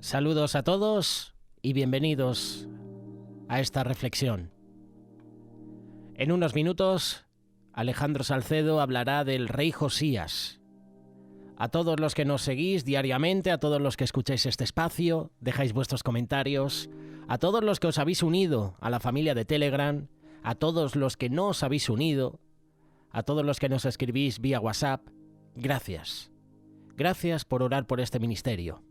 Saludos a todos y bienvenidos a esta reflexión. En unos minutos, Alejandro Salcedo hablará del rey Josías. A todos los que nos seguís diariamente, a todos los que escucháis este espacio, dejáis vuestros comentarios, a todos los que os habéis unido a la familia de Telegram, a todos los que no os habéis unido, a todos los que nos escribís vía WhatsApp, gracias. Gracias por orar por este ministerio.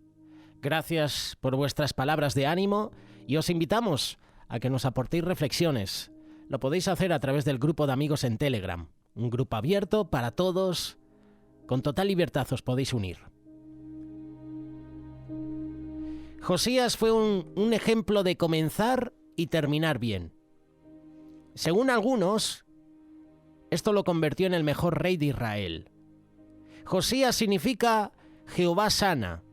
Gracias por vuestras palabras de ánimo y os invitamos a que nos aportéis reflexiones. Lo podéis hacer a través del grupo de amigos en Telegram, un grupo abierto para todos. Con total libertad os podéis unir. Josías fue un ejemplo de comenzar y terminar bien. Según algunos, esto lo convirtió en el mejor rey de Israel. Josías significa Jehová sana.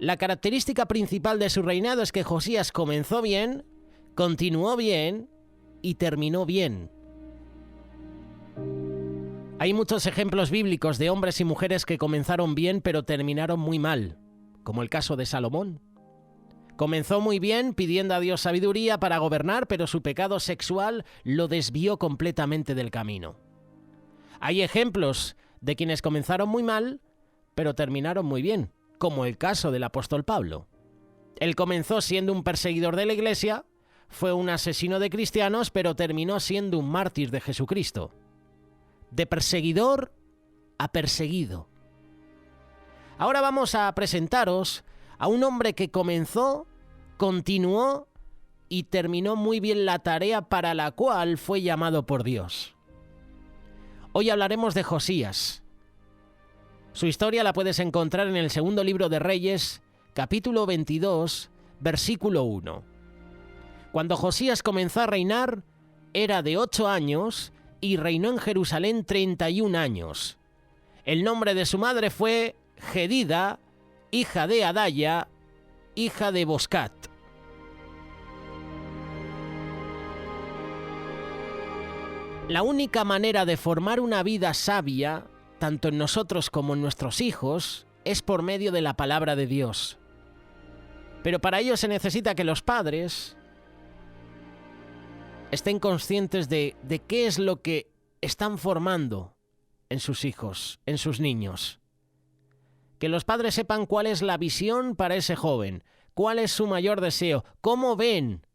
La característica principal de su reinado es que Josías comenzó bien, continuó bien y terminó bien. Hay muchos ejemplos bíblicos de hombres y mujeres que comenzaron bien pero terminaron muy mal, como el caso de Salomón. Comenzó muy bien pidiendo a Dios sabiduría para gobernar, pero su pecado sexual lo desvió completamente del camino. Hay ejemplos de quienes comenzaron muy mal pero terminaron muy bien, como el caso del apóstol Pablo. Él comenzó siendo un perseguidor de la iglesia, fue un asesino de cristianos, pero terminó siendo un mártir de Jesucristo. De perseguidor a perseguido. Ahora vamos a presentaros a un hombre que comenzó, continuó y terminó muy bien la tarea para la cual fue llamado por Dios. Hoy hablaremos de Josías. Su historia la puedes encontrar en el segundo libro de Reyes, capítulo 22, versículo 1. Cuando Josías comenzó a reinar, era de 8 años y reinó en Jerusalén 31 años. El nombre de su madre fue Jedida, hija de Adaya, hija de Boscat. La única manera de formar una vida sabia, tanto en nosotros como en nuestros hijos, es por medio de la palabra de Dios. Pero para ello se necesita que los padres estén conscientes de qué es lo que están formando en sus hijos, en sus niños. Que los padres sepan cuál es la visión para ese joven, cuál es su mayor deseo, cómo ven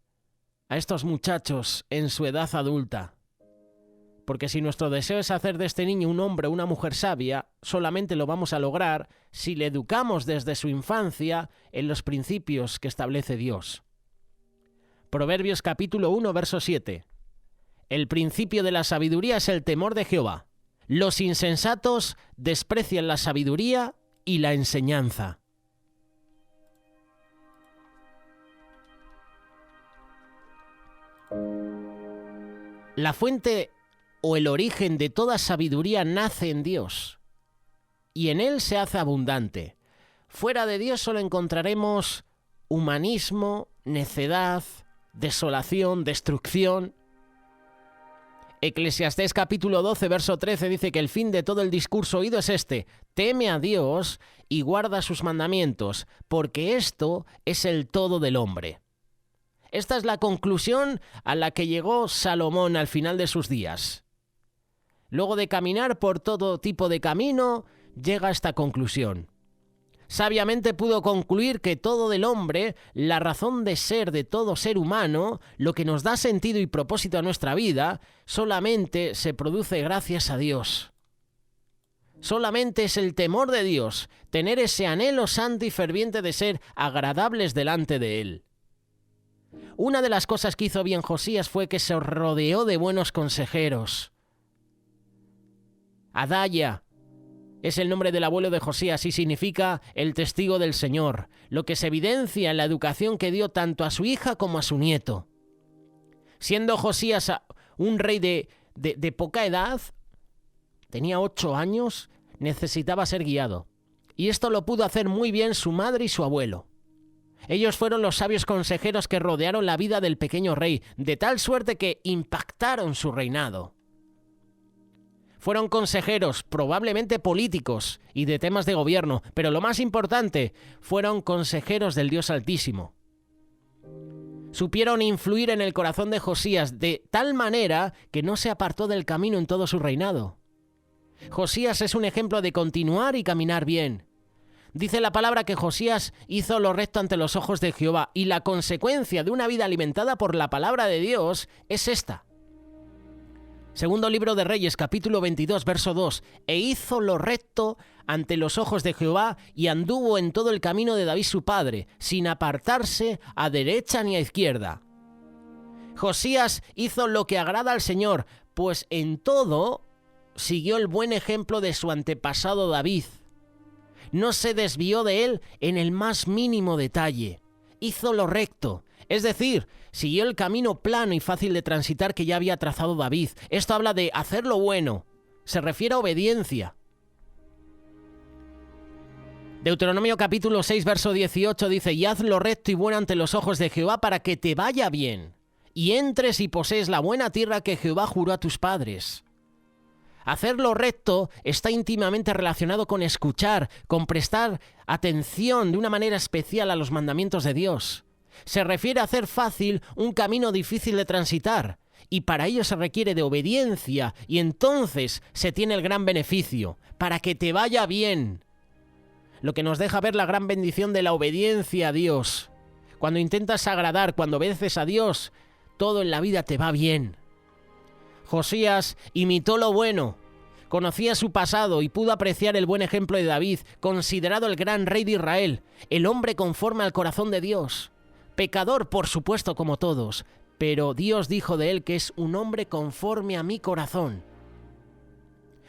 a estos muchachos en su edad adulta. Porque si nuestro deseo es hacer de este niño un hombre o una mujer sabia, solamente lo vamos a lograr si le educamos desde su infancia en los principios que establece Dios. Proverbios capítulo 1, verso 7. El principio de la sabiduría es el temor de Jehová. Los insensatos desprecian la sabiduría y la enseñanza. La fuente o el origen de toda sabiduría nace en Dios, y en Él se hace abundante. Fuera de Dios solo encontraremos humanismo, necedad, desolación, destrucción. Eclesiastés capítulo 12, verso 13 dice que el fin de todo el discurso oído es este: teme a Dios y guarda sus mandamientos, porque esto es el todo del hombre. Esta es la conclusión a la que llegó Salomón al final de sus días. Luego de caminar por todo tipo de camino, llega a esta conclusión. Sabiamente pudo concluir que todo del hombre, la razón de ser de todo ser humano, lo que nos da sentido y propósito a nuestra vida, solamente se produce gracias a Dios. Solamente es el temor de Dios, tener ese anhelo santo y ferviente de ser agradables delante de Él. Una de las cosas que hizo bien Josías fue que se rodeó de buenos consejeros. Adaya es el nombre del abuelo de Josías y significa el testigo del Señor, lo que se evidencia en la educación que dio tanto a su hija como a su nieto. Siendo Josías un rey de poca edad, tenía 8 años, necesitaba ser guiado. Y esto lo pudo hacer muy bien su madre y su abuelo. Ellos fueron los sabios consejeros que rodearon la vida del pequeño rey, de tal suerte que impactaron su reinado. Fueron consejeros, probablemente políticos y de temas de gobierno, pero lo más importante, fueron consejeros del Dios Altísimo. Supieron influir en el corazón de Josías de tal manera que no se apartó del camino en todo su reinado. Josías es un ejemplo de continuar y caminar bien. Dice la palabra que Josías hizo lo recto ante los ojos de Jehová, y la consecuencia de una vida alimentada por la palabra de Dios es esta. Segundo libro de Reyes, capítulo 22, verso 2. E hizo lo recto ante los ojos de Jehová y anduvo en todo el camino de David su padre, sin apartarse a derecha ni a izquierda. Josías hizo lo que agrada al Señor, pues en todo siguió el buen ejemplo de su antepasado David. No se desvió de él en el más mínimo detalle. Hizo lo recto, es decir, siguió el camino plano y fácil de transitar que ya había trazado David. Esto habla de hacer lo bueno. Se refiere a obediencia. Deuteronomio capítulo 6, verso 18 dice: y haz lo recto y bueno ante los ojos de Jehová para que te vaya bien, y entres y posees la buena tierra que Jehová juró a tus padres. Hacer lo recto está íntimamente relacionado con escuchar, con prestar atención de una manera especial a los mandamientos de Dios. Se refiere a hacer fácil un camino difícil de transitar, y para ello se requiere de obediencia, y entonces se tiene el gran beneficio, para que te vaya bien. Lo que nos deja ver la gran bendición de la obediencia a Dios. Cuando intentas agradar, cuando obedeces a Dios, todo en la vida te va bien. Josías imitó lo bueno, conocía su pasado y pudo apreciar el buen ejemplo de David, considerado el gran rey de Israel, el hombre conforme al corazón de Dios. Pecador, por supuesto, como todos, pero Dios dijo de él que es un hombre conforme a mi corazón.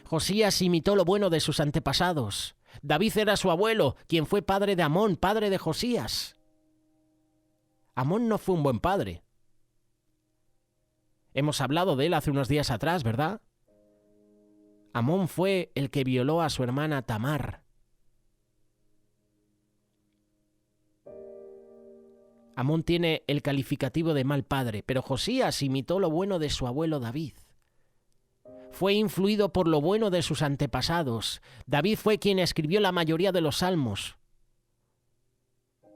Josías imitó lo bueno de sus antepasados. David era su abuelo, quien fue padre de Amón, padre de Josías. Amón no fue un buen padre. Hemos hablado de él hace unos días atrás, ¿verdad? Amón fue el que violó a su hermana Tamar. Amón tiene el calificativo de mal padre, pero Josías imitó lo bueno de su abuelo David. Fue influido por lo bueno de sus antepasados. David fue quien escribió la mayoría de los salmos.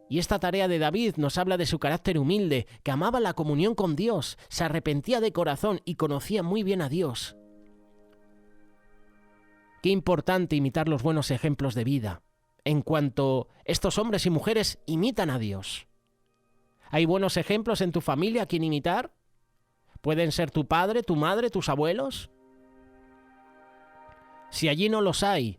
Y esta tarea de David nos habla de su carácter humilde, que amaba la comunión con Dios, se arrepentía de corazón y conocía muy bien a Dios. Qué importante imitar los buenos ejemplos de vida, en cuanto estos hombres y mujeres imitan a Dios. ¿Hay buenos ejemplos en tu familia a quien imitar? ¿Pueden ser tu padre, tu madre, tus abuelos? Si allí no los hay,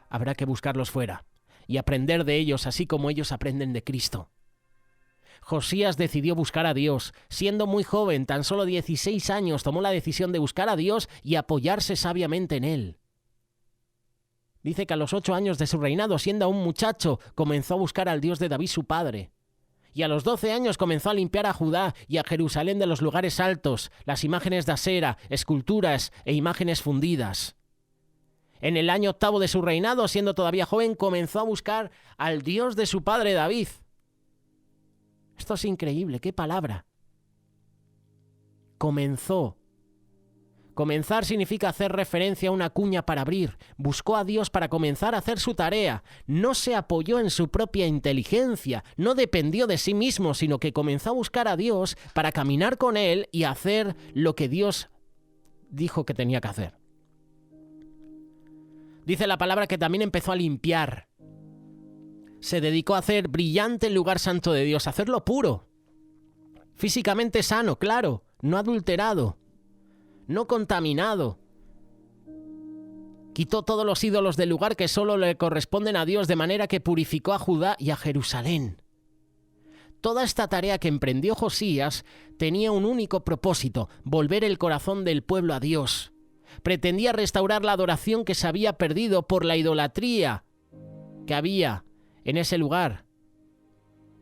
habrá que buscarlos fuera y aprender de ellos así como ellos aprenden de Cristo. Josías decidió buscar a Dios. Siendo muy joven, tan solo 16 años, tomó la decisión de buscar a Dios y apoyarse sabiamente en Él. Dice que a los 8 años de su reinado, siendo aún muchacho, comenzó a buscar al Dios de David su padre. Y a los 12 años comenzó a limpiar a Judá y a Jerusalén de los lugares altos, las imágenes de Asera, esculturas e imágenes fundidas. En el año 8 de su reinado, siendo todavía joven, comenzó a buscar al Dios de su padre David. Esto es increíble, qué palabra. Comenzó. Comenzar significa hacer referencia a una cuña para abrir. Buscó a Dios para comenzar a hacer su tarea. No se apoyó en su propia inteligencia, no dependió de sí mismo, sino que comenzó a buscar a Dios para caminar con Él y hacer lo que Dios dijo que tenía que hacer. Dice la palabra que también empezó a limpiar. Se dedicó a hacer brillante el lugar santo de Dios, a hacerlo puro. Físicamente sano, claro, no adulterado, no contaminado. Quitó todos los ídolos del lugar que solo le corresponden a Dios, de manera que purificó a Judá y a Jerusalén. Toda esta tarea que emprendió Josías tenía un único propósito: volver el corazón del pueblo a Dios. Pretendía restaurar la adoración que se había perdido por la idolatría que había en ese lugar.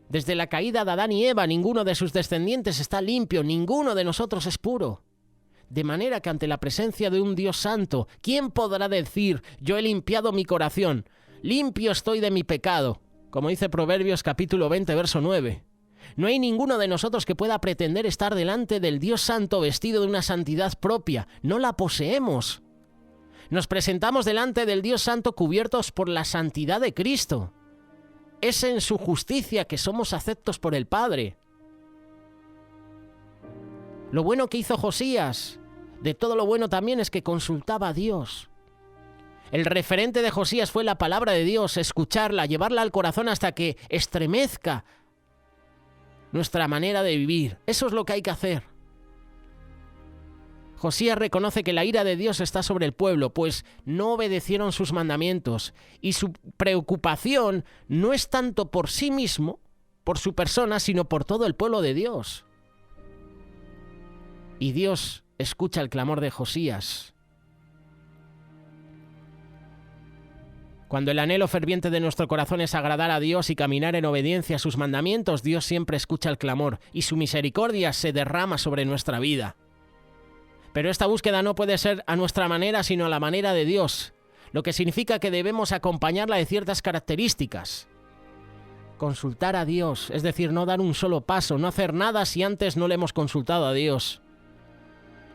Desde la caída de Adán y Eva, ninguno de sus descendientes está limpio, ninguno de nosotros es puro. De manera que ante la presencia de un Dios santo, ¿quién podrá decir: yo he limpiado mi corazón, limpio estoy de mi pecado? Como dice Proverbios capítulo 20, verso 9. No hay ninguno de nosotros que pueda pretender estar delante del Dios santo vestido de una santidad propia. No la poseemos. Nos presentamos delante del Dios Santo cubiertos por la santidad de Cristo. Es en su justicia que somos aceptos por el Padre. Lo bueno que hizo Josías, de todo lo bueno también, es que consultaba a Dios. El referente de Josías fue la palabra de Dios, escucharla, llevarla al corazón hasta que estremezca nuestra manera de vivir. Eso es lo que hay que hacer. Josías reconoce que la ira de Dios está sobre el pueblo, pues no obedecieron sus mandamientos, y su preocupación no es tanto por sí mismo, por su persona, sino por todo el pueblo de Dios. Y Dios escucha el clamor de Josías. Cuando el anhelo ferviente de nuestro corazón es agradar a Dios y caminar en obediencia a sus mandamientos, Dios siempre escucha el clamor y su misericordia se derrama sobre nuestra vida. Pero esta búsqueda no puede ser a nuestra manera, sino a la manera de Dios, lo que significa que debemos acompañarla de ciertas características. Consultar a Dios, es decir, no dar un solo paso, no hacer nada si antes no le hemos consultado a Dios.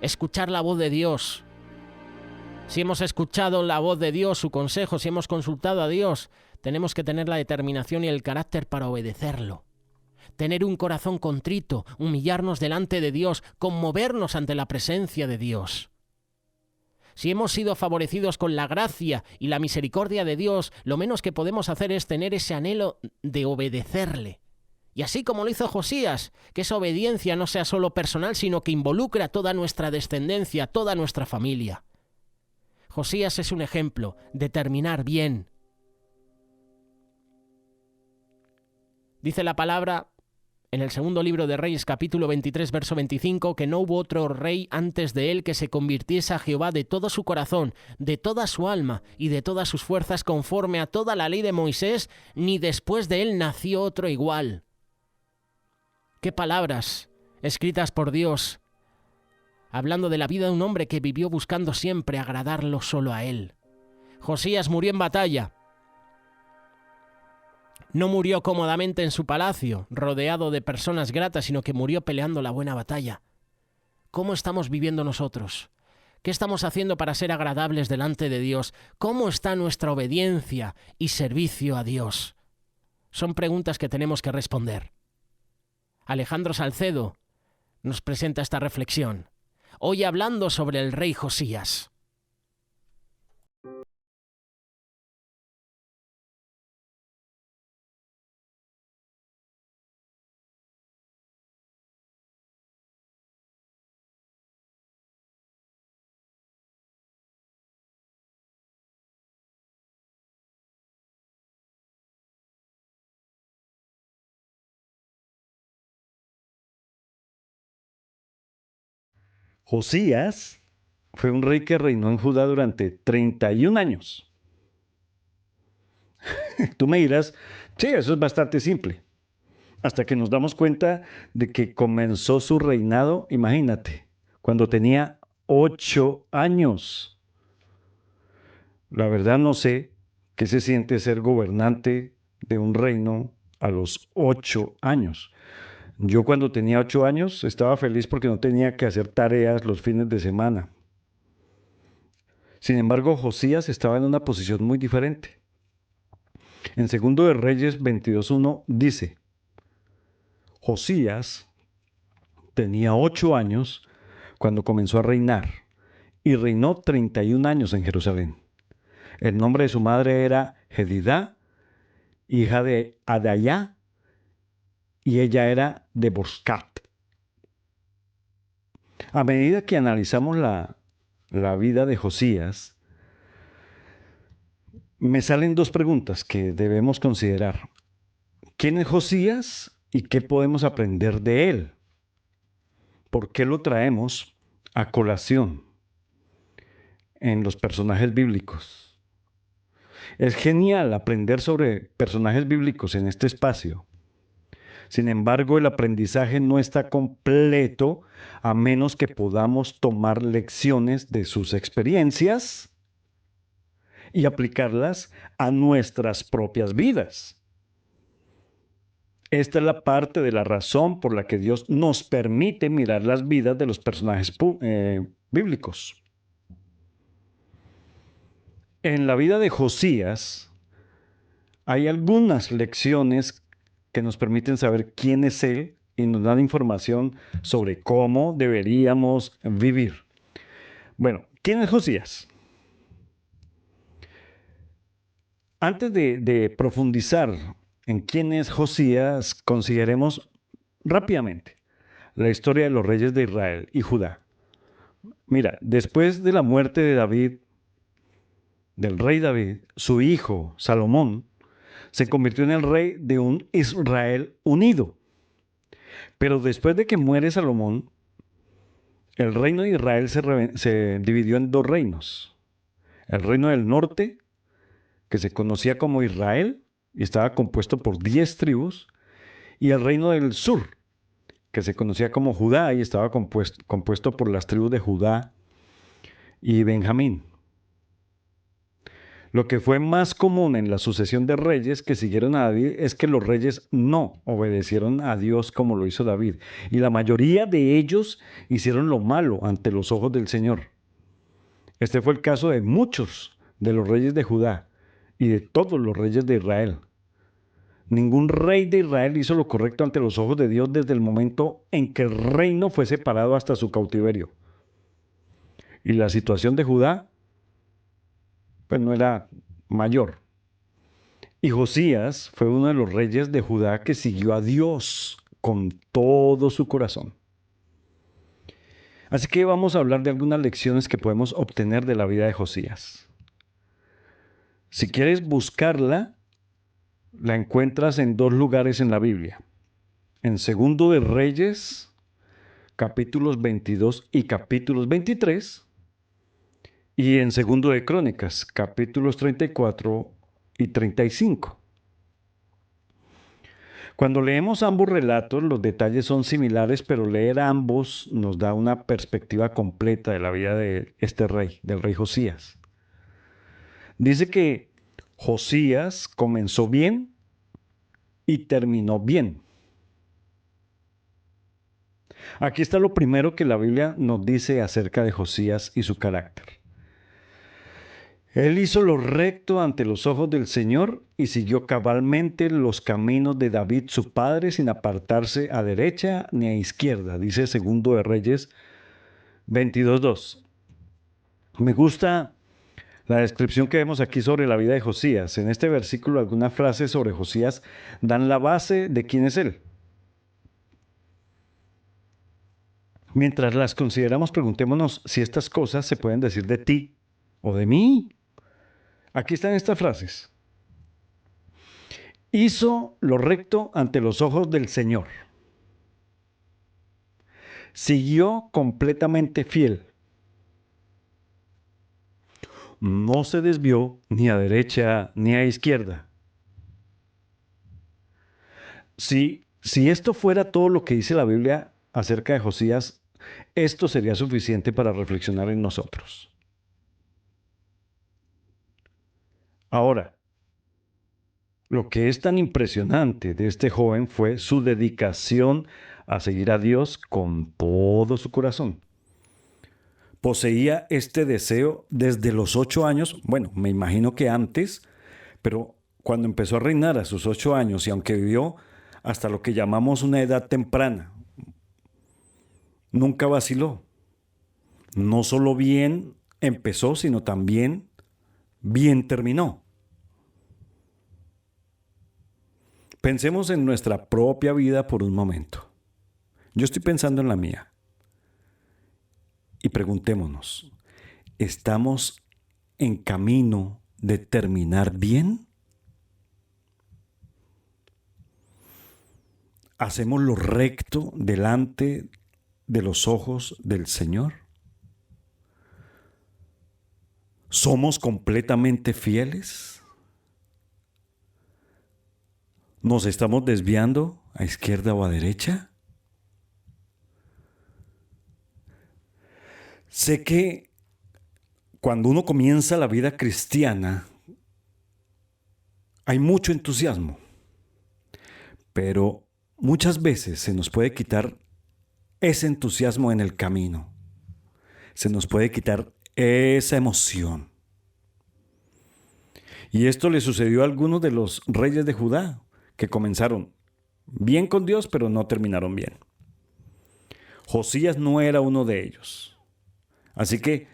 Escuchar la voz de Dios. Si hemos escuchado la voz de Dios, su consejo, si hemos consultado a Dios, tenemos que tener la determinación y el carácter para obedecerlo. Tener un corazón contrito, humillarnos delante de Dios, conmovernos ante la presencia de Dios. Si hemos sido favorecidos con la gracia y la misericordia de Dios, lo menos que podemos hacer es tener ese anhelo de obedecerle. Y así como lo hizo Josías, que esa obediencia no sea solo personal, sino que involucre a toda nuestra descendencia, toda nuestra familia. Josías es un ejemplo de terminar bien. Dice la palabra en el segundo libro de Reyes, capítulo 23, verso 25, que no hubo otro rey antes de él que se convirtiese a Jehová de todo su corazón, de toda su alma y de todas sus fuerzas, conforme a toda la ley de Moisés, ni después de él nació otro igual. ¡Qué palabras escritas por Dios! Hablando de la vida de un hombre que vivió buscando siempre agradarlo solo a él. Josías murió en batalla. No murió cómodamente en su palacio, rodeado de personas gratas, sino que murió peleando la buena batalla. ¿Cómo estamos viviendo nosotros? ¿Qué estamos haciendo para ser agradables delante de Dios? ¿Cómo está nuestra obediencia y servicio a Dios? Son preguntas que tenemos que responder. Alejandro Salcedo nos presenta esta reflexión, hoy hablando sobre el rey Josías. Josías fue un rey que reinó en Judá durante 31 años. Tú me dirás, sí, eso es bastante simple. Hasta que nos damos cuenta de que comenzó su reinado, imagínate, cuando tenía 8 años. La verdad no sé qué se siente ser gobernante de un reino a los 8 años. Yo cuando tenía 8 años estaba feliz porque no tenía que hacer tareas los fines de semana. Sin embargo, Josías estaba en una posición muy diferente. En segundo de Reyes 22:1 dice, Josías tenía 8 años cuando comenzó a reinar y reinó 31 años en Jerusalén. El nombre de su madre era Jedidá, hija de Adayá, y ella era de Boscat. A medida que analizamos la vida de Josías, me salen dos preguntas que debemos considerar. ¿Quién es Josías y qué podemos aprender de él? ¿Por qué lo traemos a colación en los personajes bíblicos? Es genial aprender sobre personajes bíblicos en este espacio. Sin embargo, el aprendizaje no está completo a menos que podamos tomar lecciones de sus experiencias y aplicarlas a nuestras propias vidas. Esta es la parte de la razón por la que Dios nos permite mirar las vidas de los personajes bíblicos. En la vida de Josías hay algunas lecciones que nos permiten saber quién es él y nos dan información sobre cómo deberíamos vivir. Bueno, ¿quién es Josías? Antes de profundizar en quién es Josías, consideremos rápidamente la historia de los reyes de Israel y Judá. Mira, después de la muerte de David, del rey David, su hijo Salomón se convirtió en el rey de un Israel unido. Pero después de que muere Salomón, el reino de Israel se dividió en dos reinos. El reino del norte, que se conocía como Israel y estaba compuesto por 10 tribus, y el reino del sur, que se conocía como Judá y estaba compuesto por las tribus de Judá y Benjamín. Lo que fue más común en la sucesión de reyes que siguieron a David es que los reyes no obedecieron a Dios como lo hizo David, y la mayoría de ellos hicieron lo malo ante los ojos del Señor. Este fue el caso de muchos de los reyes de Judá y de todos los reyes de Israel. Ningún rey de Israel hizo lo correcto ante los ojos de Dios desde el momento en que el reino fue separado hasta su cautiverio. Y la situación de Judá, pues no era mayor. Y Josías fue uno de los reyes de Judá que siguió a Dios con todo su corazón. Así que vamos a hablar de algunas lecciones que podemos obtener de la vida de Josías. Si quieres buscarla, la encuentras en dos lugares en la Biblia. En Segundo de Reyes, capítulos 22 y capítulos 23, y en Segundo de Crónicas, capítulos 34 y 35. Cuando leemos ambos relatos, los detalles son similares, pero leer ambos nos da una perspectiva completa de la vida de este rey, del rey Josías. Dice que Josías comenzó bien y terminó bien. Aquí está lo primero que la Biblia nos dice acerca de Josías y su carácter. Él hizo lo recto ante los ojos del Señor y siguió cabalmente los caminos de David su padre sin apartarse a derecha ni a izquierda, dice Segundo de Reyes 22:2. Me gusta la descripción que vemos aquí sobre la vida de Josías. En este versículo algunas frases sobre Josías dan la base de quién es él. Mientras las consideramos, preguntémonos si estas cosas se pueden decir de ti o de mí. Aquí están estas frases. Hizo lo recto ante los ojos del Señor. Siguió completamente fiel. No se desvió ni a derecha ni a izquierda. Si esto fuera todo lo que dice la Biblia acerca de Josías, esto sería suficiente para reflexionar en nosotros. Ahora, lo que es tan impresionante de este joven fue su dedicación a seguir a Dios con todo su corazón. Poseía este deseo desde los 8 años, bueno, me imagino que antes, pero cuando empezó a reinar a sus 8 años y aunque vivió hasta lo que llamamos una edad temprana, nunca vaciló. No solo bien empezó, sino también bien terminó. Pensemos en nuestra propia vida por un momento. Yo estoy pensando en la mía. Y preguntémonos, ¿estamos en camino de terminar bien? ¿Hacemos lo recto delante de los ojos del Señor? ¿Somos completamente fieles? ¿Nos estamos desviando a izquierda o a derecha? Sé que cuando uno comienza la vida cristiana, hay mucho entusiasmo, pero muchas veces se nos puede quitar ese entusiasmo en el camino. Se nos puede quitar esa emoción. Y esto le sucedió a algunos de los reyes de Judá, que comenzaron bien con Dios, pero no terminaron bien. Josías no era uno de ellos. Así que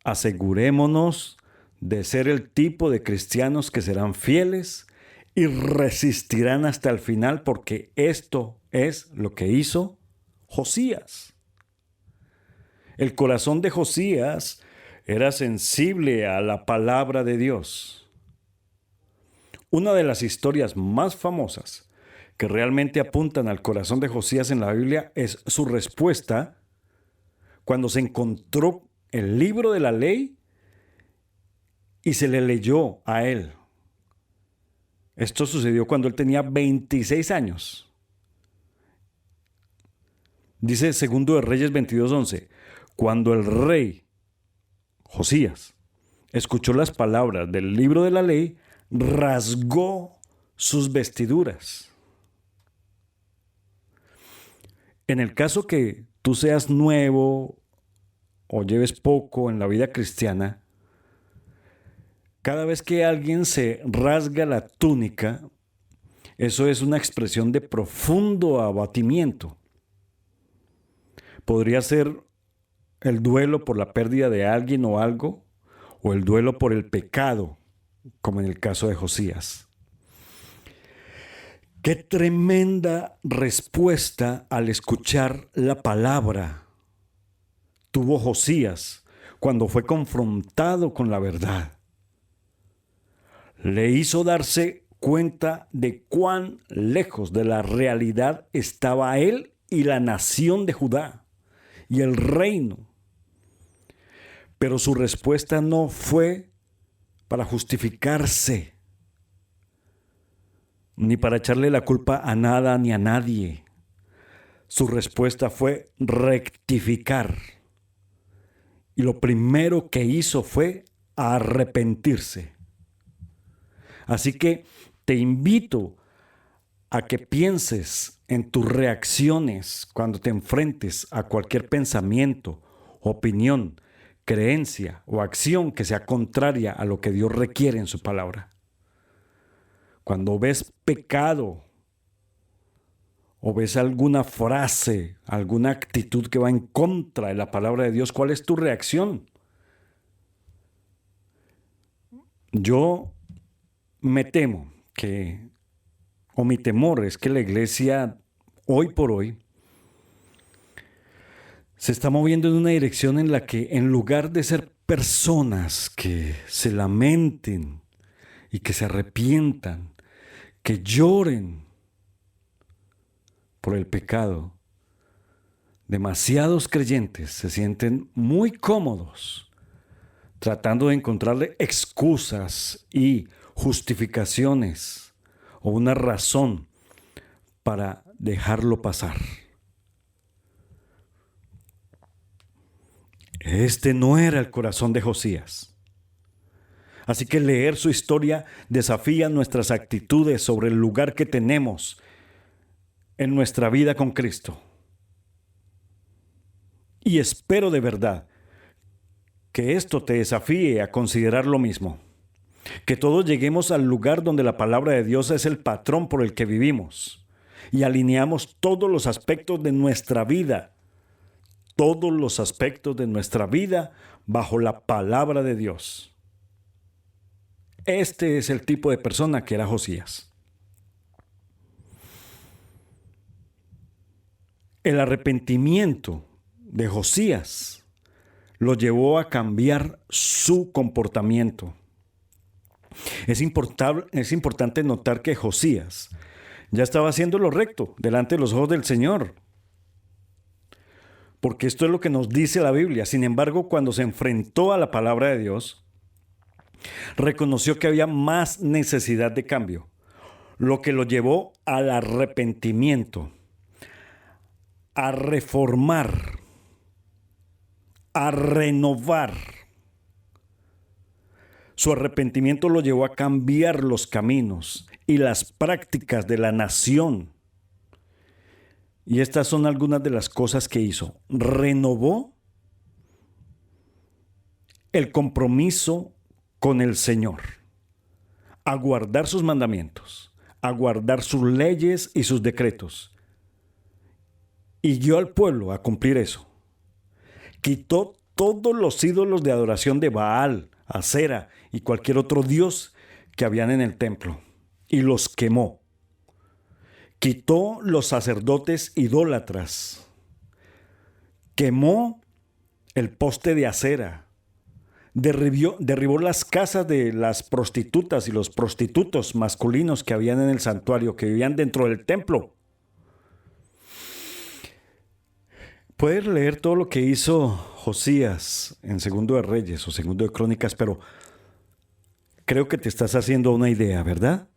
asegurémonos de ser el tipo de cristianos que serán fieles y resistirán hasta el final, porque esto es lo que hizo Josías. El corazón de Josías era sensible a la palabra de Dios. Una de las historias más famosas que realmente apuntan al corazón de Josías en la Biblia es su respuesta cuando se encontró el libro de la ley y se le leyó a él. Esto sucedió cuando él tenía 26 años. Dice Segundo de Reyes 22:11, cuando el rey Josías escuchó las palabras del libro de la ley, rasgó sus vestiduras. En el caso que tú seas nuevo o lleves poco en la vida cristiana, cada vez que alguien se rasga la túnica, eso es una expresión de profundo abatimiento. Podría ser el duelo por la pérdida de alguien o algo, o el duelo por el pecado, como en el caso de Josías. ¡Qué tremenda respuesta al escuchar la palabra tuvo Josías cuando fue confrontado con la verdad! Le hizo darse cuenta de cuán lejos de la realidad estaba él y la nación de Judá y el reino. Pero su respuesta no fue para justificarse, ni para echarle la culpa a nada ni a nadie. Su respuesta fue rectificar. Y lo primero que hizo fue arrepentirse. Así que te invito a que pienses en tus reacciones cuando te enfrentes a cualquier pensamiento, opinión, creencia o acción que sea contraria a lo que Dios requiere en su palabra. Cuando ves pecado o ves alguna frase, alguna actitud que va en contra de la palabra de Dios, ¿cuál es tu reacción? Yo me temo mi temor es que la iglesia hoy por hoy se está moviendo en una dirección en la que, en lugar de ser personas que se lamenten y que se arrepientan, que lloren por el pecado, demasiados creyentes se sienten muy cómodos tratando de encontrarle excusas y justificaciones o una razón para dejarlo pasar. Este no era el corazón de Josías. Así que leer su historia desafía nuestras actitudes sobre el lugar que tenemos en nuestra vida con Cristo. Y espero de verdad que esto te desafíe a considerar lo mismo. Que todos lleguemos al lugar donde la palabra de Dios es el patrón por el que vivimos y alineamos todos los aspectos de nuestra vida bajo la palabra de Dios. Este es el tipo de persona que era Josías. El arrepentimiento de Josías lo llevó a cambiar su comportamiento. Es importante notar que Josías ya estaba haciendo lo recto delante de los ojos del Señor, porque esto es lo que nos dice la Biblia. Sin embargo, cuando se enfrentó a la palabra de Dios, reconoció que había más necesidad de cambio, lo que lo llevó al arrepentimiento, a reformar, a renovar. Su arrepentimiento lo llevó a cambiar los caminos y las prácticas de la nación. Y estas son algunas de las cosas que hizo. Renovó el compromiso con el Señor. a guardar sus mandamientos, a guardar sus leyes y sus decretos. Y guió al pueblo a cumplir eso. Quitó todos los ídolos de adoración de Baal, Acera y cualquier otro dios que habían en el templo, y los quemó. Quitó los sacerdotes idólatras. Quemó el poste de Acera. Derribó las casas de las prostitutas y los prostitutos masculinos que habían en el santuario, que vivían dentro del templo. Puedes leer todo lo que hizo Josías en Segundo de Reyes o Segundo de Crónicas, pero creo que te estás haciendo una idea, ¿verdad?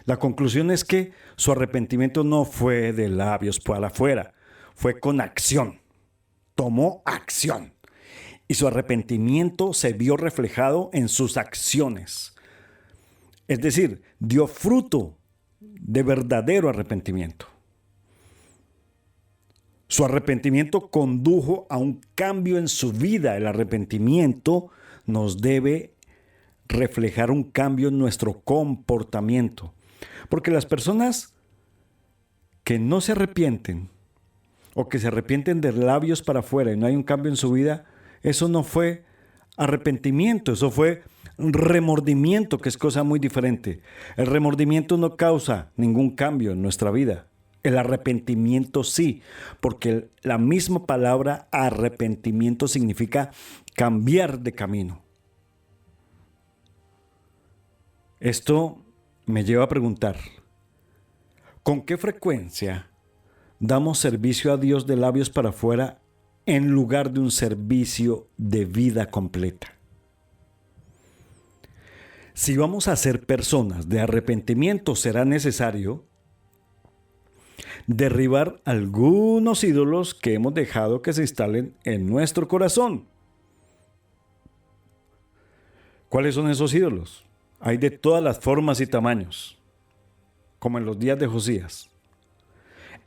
La conclusión es que su arrepentimiento no fue de labios para afuera, fue con acción. Tomó acción. Y su arrepentimiento se vio reflejado en sus acciones. Es decir, dio fruto de verdadero arrepentimiento. Su arrepentimiento condujo a un cambio en su vida. El arrepentimiento nos debe reflejar un cambio en nuestro comportamiento. Porque las personas que no se arrepienten o que se arrepienten de labios para afuera y no hay un cambio en su vida, eso no fue arrepentimiento, eso fue remordimiento, que es cosa muy diferente. El remordimiento no causa ningún cambio en nuestra vida. El arrepentimiento sí, porque la misma palabra arrepentimiento significa cambiar de camino. Esto me lleva a preguntar, ¿con qué frecuencia damos servicio a Dios de labios para afuera en lugar de un servicio de vida completa? Si vamos a ser personas de arrepentimiento, será necesario derribar algunos ídolos que hemos dejado que se instalen en nuestro corazón. ¿Cuáles son esos ídolos? Hay de todas las formas y tamaños, como en los días de Josías.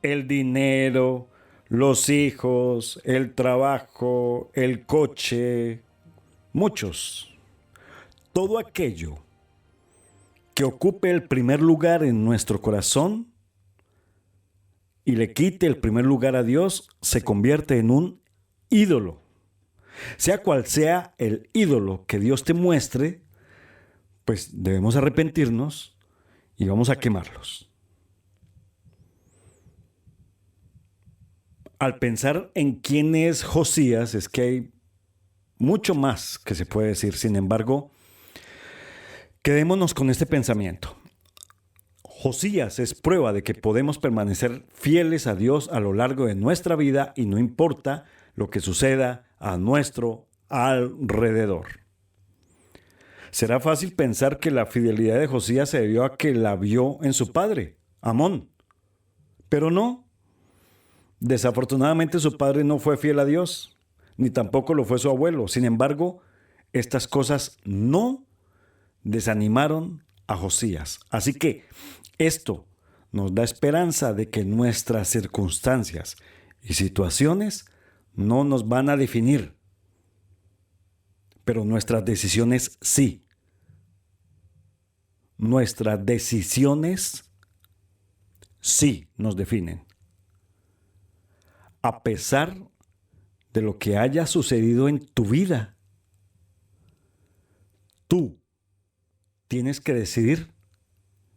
El dinero, los hijos, el trabajo, el coche, muchos. Todo aquello que ocupe el primer lugar en nuestro corazón y le quite el primer lugar a Dios, se convierte en un ídolo. Sea cual sea el ídolo que Dios te muestre, pues debemos arrepentirnos y vamos a quemarlos. Al pensar en quién es Josías, es que hay mucho más que se puede decir. Sin embargo, quedémonos con este pensamiento. Josías es prueba de que podemos permanecer fieles a Dios a lo largo de nuestra vida y no importa lo que suceda a nuestro alrededor. Será fácil pensar que la fidelidad de Josías se debió a que la vio en su padre, Amón. Pero no. Desafortunadamente su padre no fue fiel a Dios, ni tampoco lo fue su abuelo. Sin embargo, estas cosas no desanimaron a Josías. Así que esto nos da esperanza de que nuestras circunstancias y situaciones no nos van a definir, pero nuestras decisiones sí. Nuestras decisiones sí nos definen. A pesar de lo que haya sucedido en tu vida, tú tienes que decidir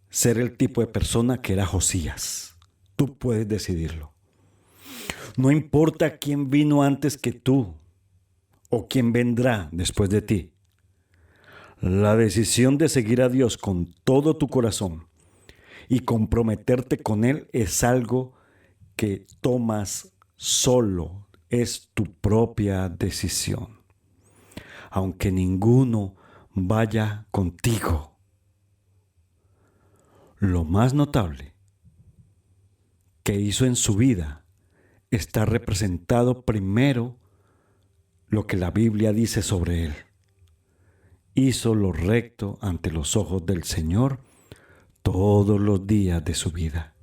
ser el tipo de persona que era Josías. Tú puedes decidirlo. No importa quién vino antes que tú o quién vendrá después de ti. La decisión de seguir a Dios con todo tu corazón y comprometerte con Él es algo que tomas solo. Es tu propia decisión. Aunque ninguno vaya contigo. Lo más notable que hizo en su vida está representado primero lo que la Biblia dice sobre él. Hizo lo recto ante los ojos del Señor todos los días de su vida.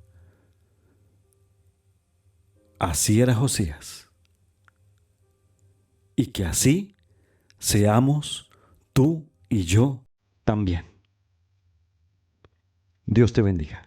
Así era Josías. Y que así seamos tú y yo también. Dios te bendiga.